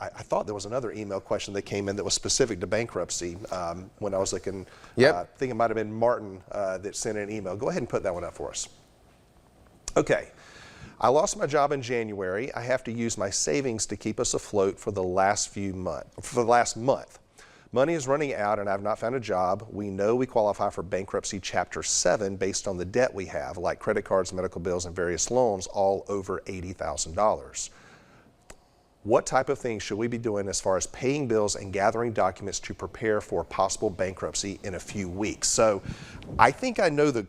I thought there was another email question that came in that was specific to bankruptcy when I was looking. Yep. I think it might have been Martin that sent an email. Go ahead and put that one up for us. Okay. I lost my job in January. I have to use my savings to keep us afloat for the last month. Money is running out and I've not found a job. We know we qualify for bankruptcy Chapter 7 based on the debt we have, like credit cards, medical bills, and various loans, all over $80,000. What type of things should we be doing as far as paying bills and gathering documents to prepare for possible bankruptcy in a few weeks? So I think I know the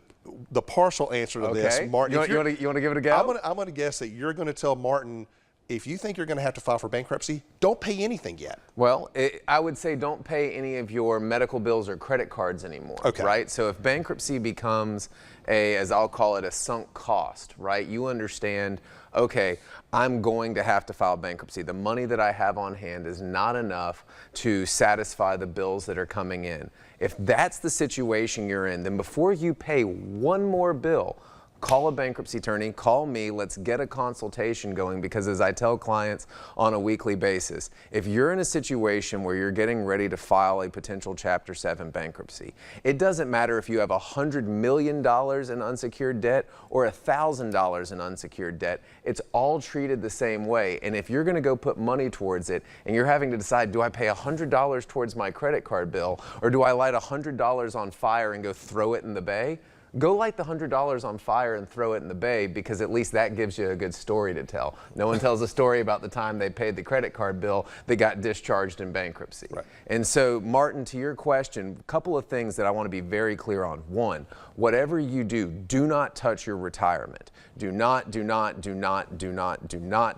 partial answer to this. Martin, you want to give it a go? I'm going to guess that you're going to tell Martin, if you think you're going to have to file for bankruptcy, don't pay anything yet. Well, I would say don't pay any of your medical bills or credit cards anymore, right? So if bankruptcy becomes as I'll call it, a sunk cost, right? You understand, okay, I'm going to have to file bankruptcy. The money that I have on hand is not enough to satisfy the bills that are coming in. If that's the situation you're in, then before you pay one more bill, call a bankruptcy attorney, call me, let's get a consultation going, because as I tell clients on a weekly basis, if you're in a situation where you're getting ready to file a potential Chapter 7 bankruptcy, it doesn't matter if you have $100 million in unsecured debt or $1,000 in unsecured debt, it's all treated the same way. And if you're gonna go put money towards it and you're having to decide, do I pay $100 towards my credit card bill or do I light $100 on fire and go throw it in the bay? Go light the $100 on fire and throw it in the bay, because at least that gives you a good story to tell. No one tells a story about the time they paid the credit card bill that got discharged in bankruptcy. Right. And so, Martin, to your question, a couple of things that I want to be very clear on. One, whatever you do, do not touch your retirement. Do not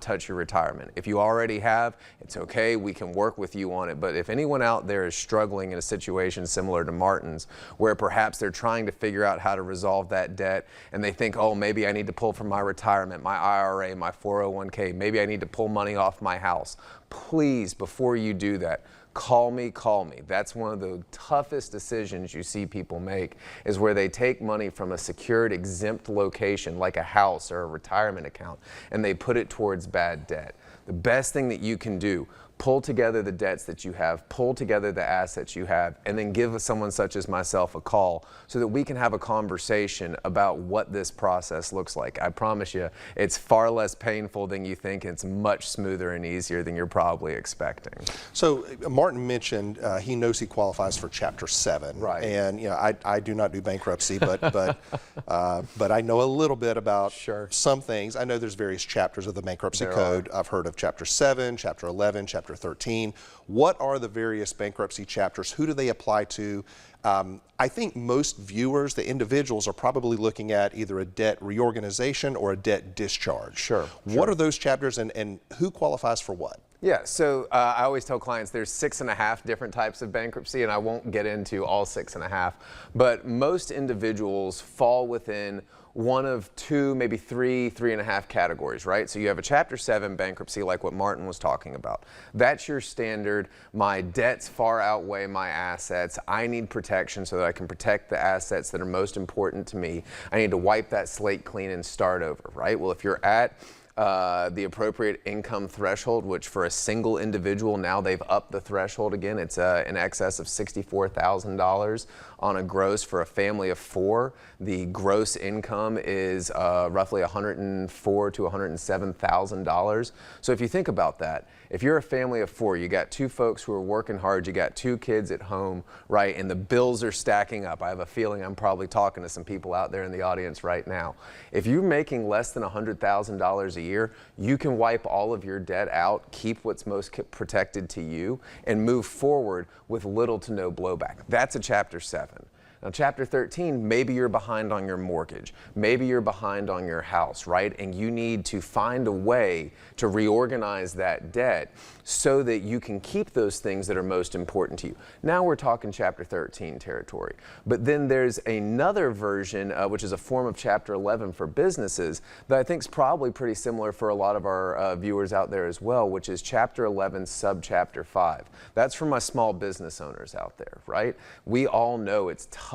touch your retirement. If you already have, it's okay, we can work with you on it. But if anyone out there is struggling in a situation similar to Martin's, where perhaps they're trying to figure out how to resolve that debt and they think, oh, maybe I need to pull from my retirement, my IRA, my 401k, maybe I need to pull money off my house. Please, before you do that, call me. That's one of the toughest decisions you see people make, is where they take money from a secured, exempt location like a house or a retirement account and they put it towards bad debt. The best thing that you can do, pull together the debts that you have, pull together the assets you have, and then give someone such as myself a call so that we can have a conversation about what this process looks like. I promise you, it's far less painful than you think. It's much smoother and easier than you're probably expecting. So Martin mentioned he knows he qualifies for Chapter 7. Right. And you know, I do not do bankruptcy, but I know a little bit about some things. I know there's various chapters of the Bankruptcy Code. I've heard of Chapter 7, Chapter 11, Chapter 13. What are the various bankruptcy chapters? Who do they apply to? I think most viewers, the individuals, are probably looking at either a debt reorganization or a debt discharge. Sure. What are those chapters, and who qualifies for what? Yeah, so I always tell clients there's 6.5 different types of bankruptcy, and I won't get into all 6.5, but most individuals fall within one of two, maybe 3.5 categories, right? So you have a Chapter 7 bankruptcy like what Martin was talking about. That's your standard, my debts far outweigh my assets, I need protection so that I can protect the assets that are most important to me. I need to wipe that slate clean and start over, right? Well, if you're at the appropriate income threshold, which for a single individual, now they've upped the threshold again. It's in excess of $64,000 on a gross. For a family of 4, the gross income is roughly $104,000 to $107,000. So if you think about that, if you're a family of 4, you got 2 folks who are working hard, you got 2 kids at home, right, and the bills are stacking up. I have a feeling I'm probably talking to some people out there in the audience right now. If you're making less than $100,000 a year, you can wipe all of your debt out, keep what's most protected to you, and move forward with little to no blowback. That's a Chapter 7. Now, Chapter 13, maybe you're behind on your mortgage. Maybe you're behind on your house, right? And you need to find a way to reorganize that debt so that you can keep those things that are most important to you. Now we're talking Chapter 13 territory. But then there's another version, which is a form of Chapter 11 for businesses, that I think is probably pretty similar for a lot of our viewers out there as well, which is Chapter 11, Subchapter 5. That's for my small business owners out there, right? We all know it's tough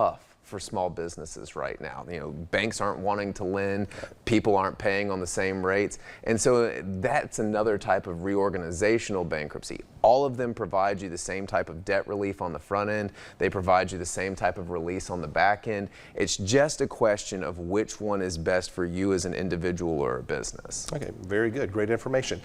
for small businesses right now. You know, banks aren't wanting to lend, people aren't paying on the same rates, and so that's another type of reorganizational bankruptcy. All of them provide you the same type of debt relief on the front end. They provide you the same type of release on the back end. It's just a question of which one is best for you as an individual or a business. Okay, very good. Great information.